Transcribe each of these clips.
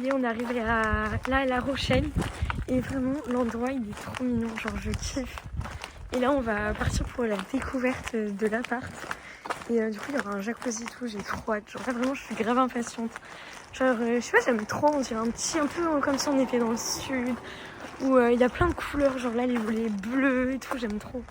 y est, on est arrivé à La Rochelle. Et vraiment, l'endroit, il est trop mignon. Genre, je kiffe. Et là, on va partir pour la découverte de l'appart. Et du coup, il y aura un jacuzzi et tout. J'ai trop hâte. Genre, là, vraiment, je suis grave impatiente. Genre, je sais pas, j'aime trop. On dirait un peu comme si on était dans le sud. Où il y a plein de couleurs. Genre là, les volets bleus et tout. J'aime trop.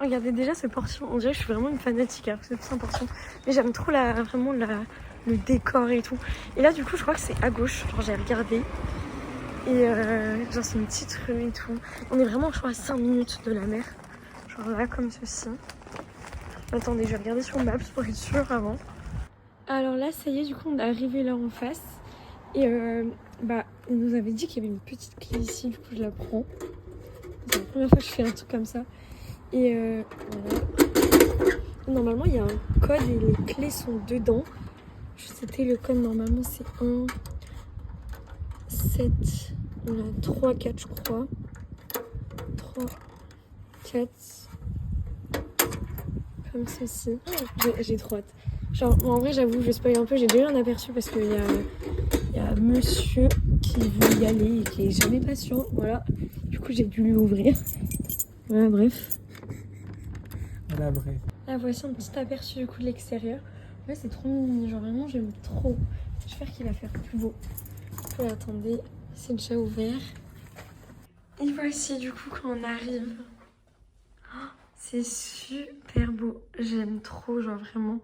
Regardez déjà ce portion. On dirait que je suis vraiment une fanatique. Alors que c'est plus un portion. Mais j'aime trop le décor et tout. Et là, du coup, je crois que c'est à gauche. Genre, j'ai regardé. Et genre c'est une petite rue et tout. On est vraiment je crois à 5 minutes de la mer. Genre là comme ceci. Attendez, je vais regarder sur Maps pour être sûre avant. Alors là ça y est, du coup on est arrivé là en face. Et il nous avait dit qu'il y avait une petite clé ici, du coup je la prends. C'est la première fois que je fais un truc comme ça. Et voilà. Normalement il y a un code et les clés sont dedans. C'était le code, normalement c'est 1 7, on a 3, 4 je crois. 3, 4. Comme ceci. J'ai trop hâte. Genre, en vrai, j'avoue, je spoil un peu. J'ai déjà un aperçu parce qu'il y a monsieur qui veut y aller et qui est jamais patient. Voilà. Du coup, j'ai dû lui ouvrir. Voilà, bref. Voilà, bref. Là, voici un petit aperçu du coup de l'extérieur. Ouais, c'est trop mignon. Genre, vraiment, j'aime trop. J'espère qu'il va faire plus beau. Puis, attendez, c'est déjà ouvert. Et voici du coup quand on arrive. C'est super beau, j'aime trop, genre vraiment.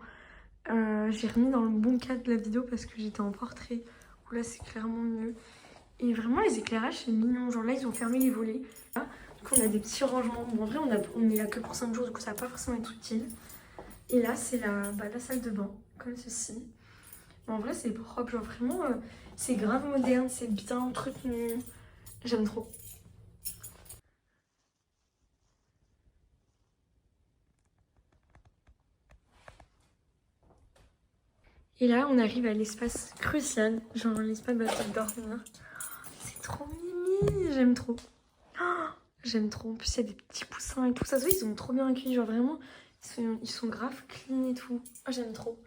J'ai remis dans le bon cadre de la vidéo parce que j'étais en portrait, où là c'est clairement mieux. Et vraiment les éclairages c'est mignon, genre là ils ont fermé les volets. Là, du coup on a des petits rangements, bon en vrai on est là que pour 5 jours, du coup ça va pas forcément être utile. Et là c'est la salle de bain, comme ceci. Mais en vrai c'est propre, genre vraiment c'est grave moderne, c'est bien entretenu, j'aime trop. Et là, on arrive à l'espace crucial, genre l'espace de dormir. C'est trop mimi, j'aime trop. Oh, j'aime trop. En plus, il y a des petits poussins et tout. Ça se voit, ils ont trop bien accueilli. Genre vraiment, ils sont grave clean et tout. Oh, j'aime trop.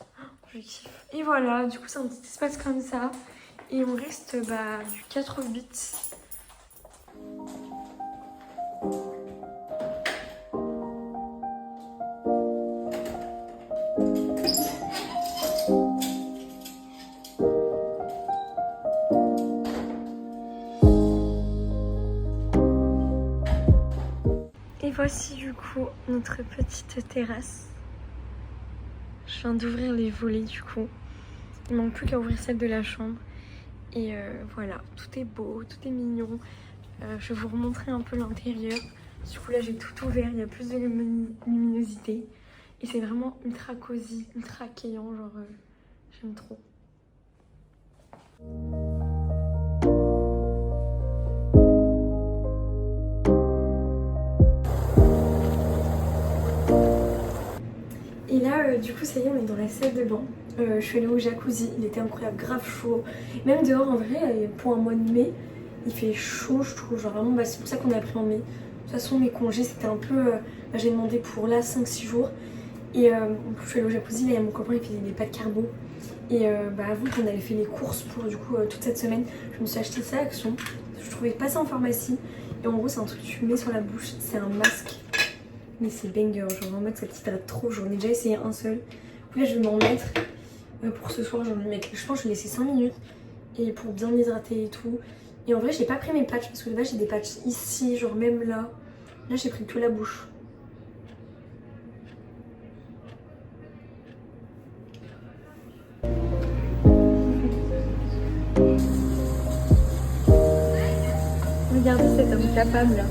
Oh, je kiffe. Et voilà, du coup, c'est un petit espace comme ça. Et on reste du 4-8. Et voici du coup notre petite terrasse. Je viens d'ouvrir les volets du coup. Il manque plus qu'à ouvrir celle de la chambre. Et voilà, tout est beau, tout est mignon. Je vais vous remontrer un peu l'intérieur. Du coup là j'ai tout ouvert, il y a plus de luminosité. Et c'est vraiment ultra cosy, ultra accueillant, genre j'aime trop. Et là, du coup, ça y est, on est dans la salle de bain. Je suis allée au jacuzzi, il était incroyable, grave chaud. Même dehors, en vrai, pour un mois de mai, il fait chaud, je trouve. Genre vraiment, c'est pour ça qu'on a pris en mai. De toute façon, mes congés, c'était un peu... j'ai demandé pour là 5-6 jours. Et je suis allée au jacuzzi, là, il y a mon copain, il faisait des pâtes carbo. Et avouez qu'on avait fait les courses pour du coup toute cette semaine. Je me suis acheté ça à Action. Je trouvais pas ça en pharmacie. Et en gros, c'est un truc que tu mets sur la bouche, c'est un masque. Mais c'est banger, genre en mode ça t'hydrate trop. J'en ai déjà essayé un seul. Là je vais m'en mettre pour ce soir. Je pense que je vais laisser 5 minutes. Et pour bien m'hydrater et tout. Et en vrai j'ai pas pris mes patchs parce que là j'ai des patchs ici, genre même là. Là j'ai pris que la bouche. Regardez cet homme capable là.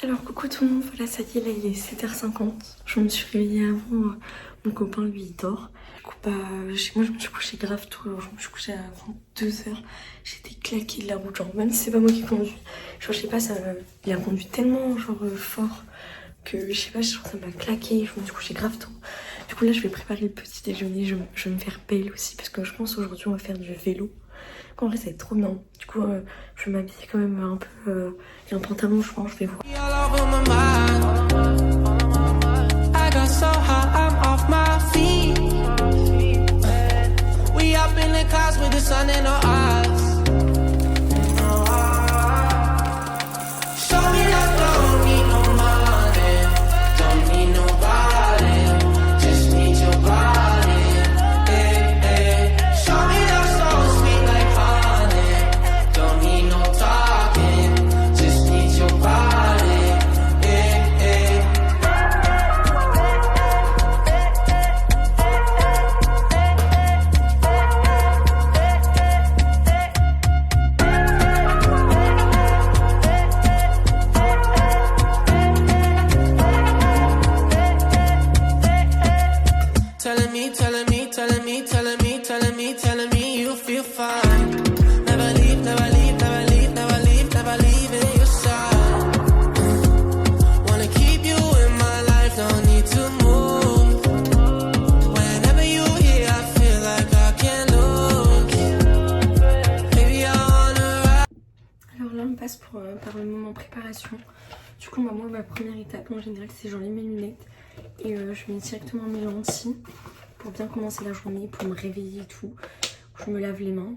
Alors coucou tout le monde, voilà ça y est, là il est 7h50. Je me suis réveillée avant, mon copain lui il dort. Du coup moi je me suis couchée grave tôt, je me suis couchée à 22h. J'étais claquée de la route, genre même si c'est pas moi qui conduis. Genre je sais pas, il a conduit tellement genre fort que je sais pas, je trouve que ça m'a claqué. Du coup j'ai grave temps. Du coup là je vais préparer le petit déjeuner, je vais me faire belle aussi parce que je pense aujourd'hui on va faire du vélo. En vrai ça va être trop bien. Du coup je vais m'habiller quand même un peu, j'ai un pantalon je pense, je vais voir. Par le moment préparation. Du coup moi ma première étape en général c'est j'enlève mes lunettes et je mets directement mes lentilles pour bien commencer la journée, pour me réveiller et tout. Je me lave les mains.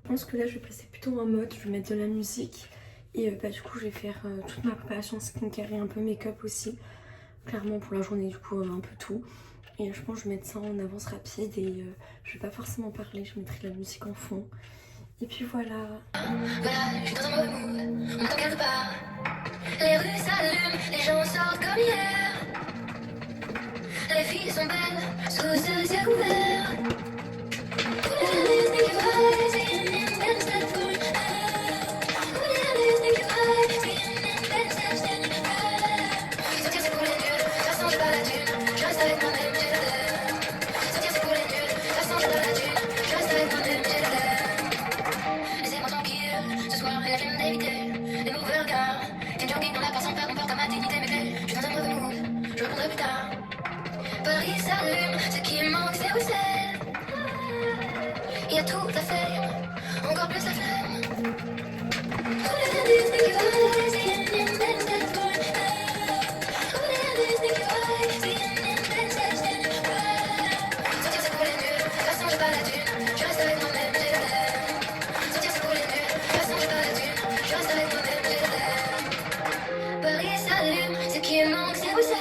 Je pense que là je vais passer plutôt en mode, je vais mettre de la musique et du coup je vais faire toute ma préparation skincare et un peu make-up aussi, clairement pour la journée, du coup un peu tout. Et je pense que je vais mettre ça en avance rapide et je vais pas forcément parler, je mettrai de la musique en fond. Et puis voilà. Voilà, je suis dans un mauvais mood, on m'entend quelque part. Les rues s'allument, les gens sortent comme hier. Les filles sont belles, sous ce ciel couvert. Paris s'allume, ce qui manque c'est Bruxelles. Il y a tout à faire, encore plus la flemme. Tous les indices qui volent, c'est une belle tête folle. Tous les indices qui volent, c'est une belle tête folle. Sortir c'est pour les nuls, de toute façon j'ai pas la thune. Je reste avec moi-même, j'ai la flemme. Sortir c'est pour les nuls, de toute façon j'ai pas la thune. Je reste avec moi-même, j'ai la flemme. Paris s'allume, ce qui manque c'est Bruxelles.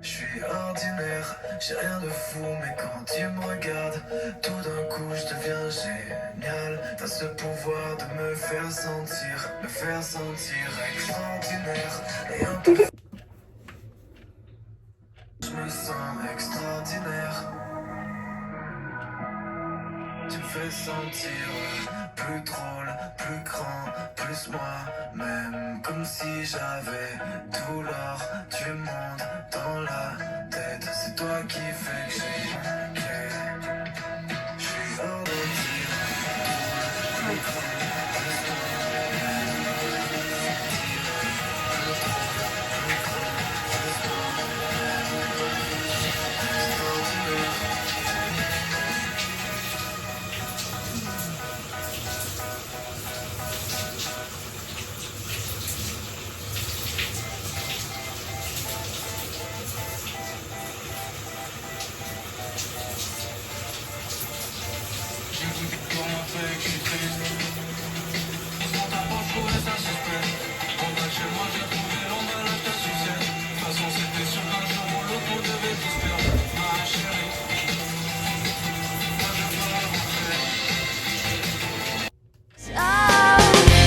Je suis ordinaire, j'ai rien de fou, mais quand tu me regardes, tout d'un coup je deviens génial. T'as ce pouvoir de me faire sentir extraordinaire et un peu. Je me sens extraordinaire. Tu me fais sentir plus drôle, plus grand, plus moi-même. Comme si j'avais tout l'or du monde dans la tête. C'est toi qui fais que j'ai clé. Je suis hors de tir. Plus grand, plus moi-même. Plus drôle, plus grand, plus moi-même. Extraordinaire.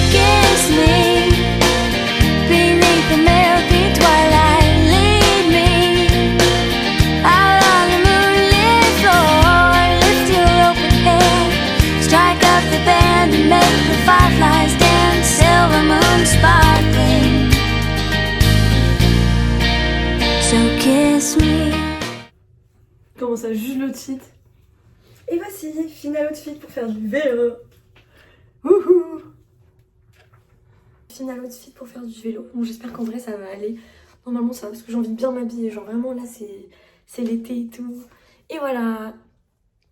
Kiss me beneath the milky twilight. Lead me out on the moonlit floor. Lift your open hair, strike up the band and make the fireflies dance. Silver moon sparkling, so kiss me. Comment ça juge l'outfit? Et voici, final outfit pour faire du vélo. Wouhou! Final outfit pour faire du vélo. Bon, j'espère qu'en vrai ça va aller. Normalement ça va parce que j'ai envie de bien m'habiller. Genre vraiment là c'est l'été et tout. Et voilà.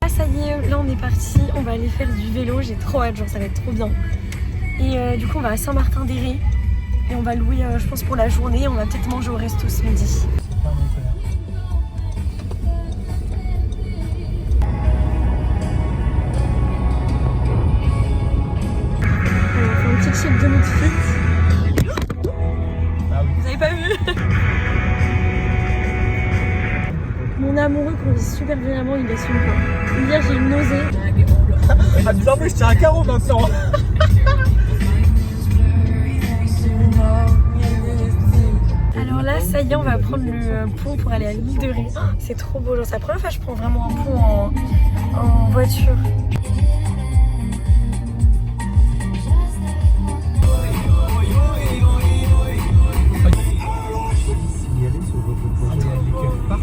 Ah ça y est, là on est parti. On va aller faire du vélo. J'ai trop hâte, genre ça va être trop bien. Et du coup on va à Saint-Martin-d'Héré. Et on va louer je pense pour la journée. On va peut-être manger au resto ce midi. C'est pas mon père. Un petit check de l'outfit. Ah oui. Vous avez pas vu? Mon amoureux conduit super violemment, il assume pas. Hier j'ai une nausée. Ah, bizarrement, je tiens un carreau maintenant. Alors là, ça y est, on va prendre le pont pour aller à l'île de Ré. Oh, c'est trop beau, genre c'est la première fois que je prends vraiment un pont en voiture.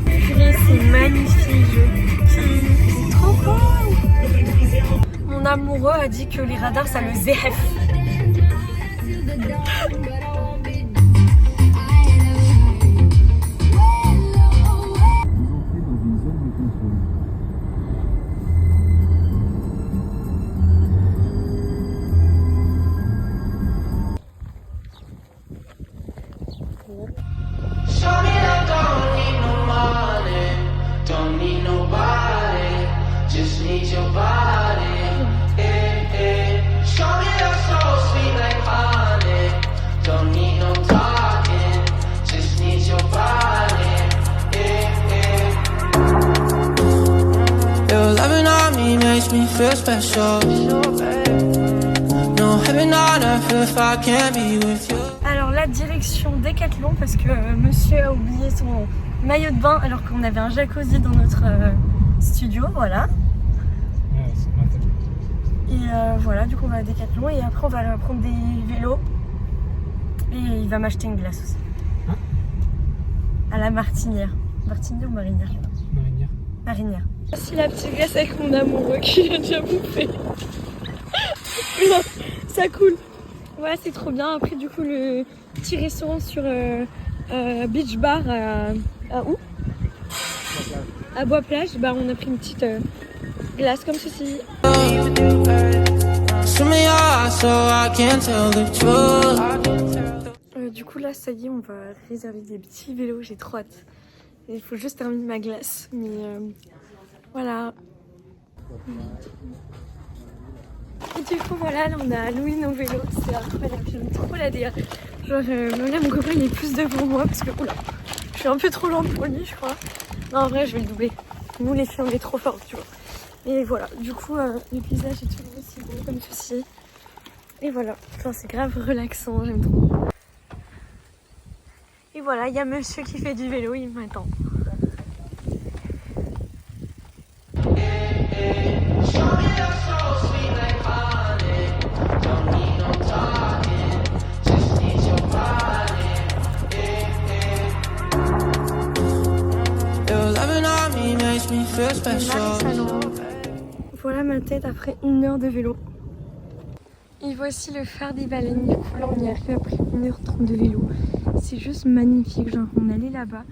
Purée, c'est magnifique, je kiffe, c'est trop beau. Mon amoureux a dit que les radars ça le zéhef. Feel special. No heaven on earth if I can't be with you. Alors la direction Décathlon parce que monsieur a oublié son maillot de bain alors qu'on avait un jacuzzi dans notre studio, voilà. Ouais, c'est maintenant. Et voilà, du coup on va à Décathlon et après on va prendre des vélos et il va m'acheter une glace aussi. Hein? À la Martinière. Martinière ou Marinière? Marinière. Marinière. Voici la petite glace avec mon amoureux qui a déjà bouffé. Non, ça coule. Ouais, c'est trop bien. Après, du coup, le petit restaurant sur Beach Bar à où? À Bois-Plage. Bah, on a pris une petite glace comme ceci. Du coup, là, ça y est, on va réserver des petits vélos. J'ai trop hâte. Il faut juste terminer ma glace. Mais voilà. Et du coup voilà, là on a loué nos vélos, c'est incroyable, j'aime trop la DA. Genre là mon copain il est plus devant moi parce que oula, je suis un peu trop lente pour lui je crois. Non en vrai je vais le doubler. Nous les filles on est trop fortes tu vois. Et voilà, du coup le paysage est toujours aussi beau comme ceci. Et voilà, enfin, c'est grave relaxant, j'aime trop. Et voilà, il y a monsieur qui fait du vélo, il m'attend. Voilà ma tête après 1 heure de vélo. Et voici le phare des baleines. Du coup là on y arrive après 1h30 de vélo. C'est juste magnifique. Genre on allait là-bas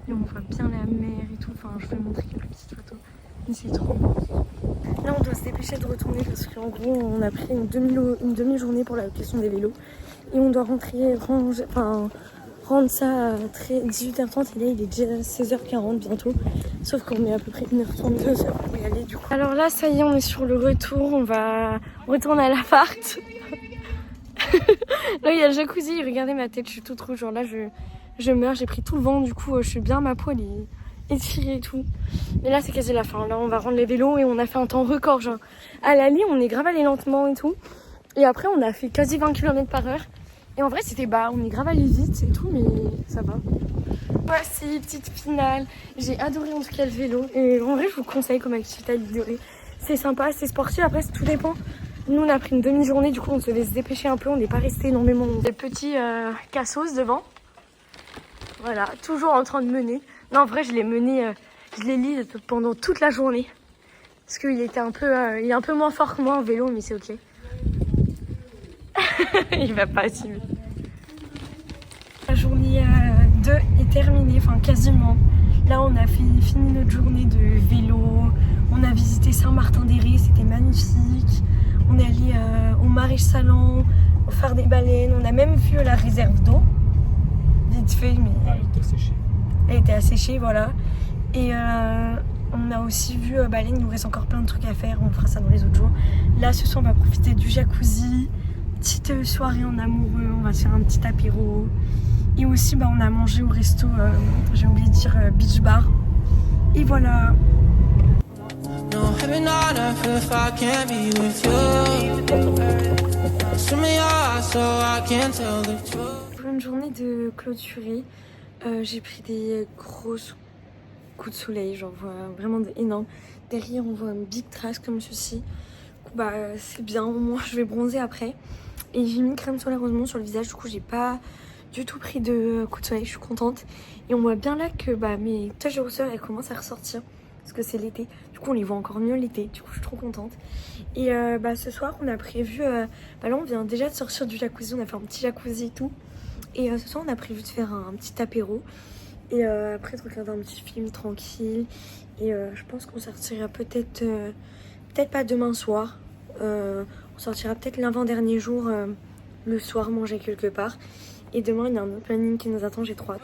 et on voit bien la mer et tout. Enfin je vais vous montrer quelques petites photos. Mais c'est trop beau. Là on doit se dépêcher de retourner parce qu'en gros on a pris une demi-journée pour la question des vélos. Et on doit rentrer, rendre ça à 18h30 et là il est déjà 16h40 bientôt. Sauf qu'on met à peu près 1h30, 2h pour y aller du coup. Alors là ça y est on est sur le retour, on va retourner à l'appart. Là il y a le jacuzzi, regardez ma tête, je suis toute rouge, genre là je meurs, j'ai pris tout le vent du coup je suis bien, ma peau elle est étirée et tout. Mais là c'est quasi la fin, là on va rendre les vélos et on a fait un temps record genre. À l'allée on est grave allé lentement et tout. Et après on a fait quasi 20 km/h. Et en vrai c'était on est grave allé vite et tout mais ça va. Voici, petite finale. J'ai adoré en tout cas le vélo. Et en vrai je vous conseille comme activité à adorer. C'est sympa, c'est sportif, après tout dépend. Nous on a pris une demi-journée, du coup on se laisse dépêcher un peu, on n'est pas resté énormément. Des petits cassos devant. Voilà, toujours en train de mener. Non en vrai je l'ai mené, je l'ai lu pendant toute la journée. Parce qu'il était il est un peu moins fort que moi en vélo mais c'est ok. Il va pas si vite. La journée 2 est terminée, enfin quasiment. Là on a fini notre journée de vélo. On a visité Saint-Martin-des-Ré, c'était magnifique. On est allé au Maréchal-Salon, au phare des baleines. On a même vu la réserve d'eau. Vite fait mais... Ah, elle était asséchée. Elle était asséchée, voilà. Et on a aussi vu baleine, il nous reste encore plein de trucs à faire. On fera ça dans les autres jours. Là ce soir on va profiter du jacuzzi. Petite soirée en amoureux, on va se faire un petit apéro. Et aussi on a mangé au resto, j'ai oublié de dire beach bar. Et voilà. Pour une journée de clôturée, j'ai pris des grosses coups de soleil, genre vraiment énormes. Derrière on voit un big trash comme ceci. C'est bien, au moins je vais bronzer après. Et j'ai mis une crème solaire heureusement sur le visage, du coup j'ai pas du tout pris de coups de soleil, je suis contente. Et on voit bien là que mes taches de rousseur elles commencent à ressortir parce que c'est l'été. Du coup on les voit encore mieux l'été, du coup je suis trop contente. Et ce soir on a prévu, là on vient déjà de sortir du jacuzzi, on a fait un petit jacuzzi et tout. Et ce soir on a prévu de faire un petit apéro. Et après de regarder un petit film tranquille. Et je pense qu'on sortira peut-être pas demain soir. On sortira peut-être l'avant-dernier jour le soir manger quelque part. Et demain il y a un autre planning qui nous attend, j'ai trop hâte.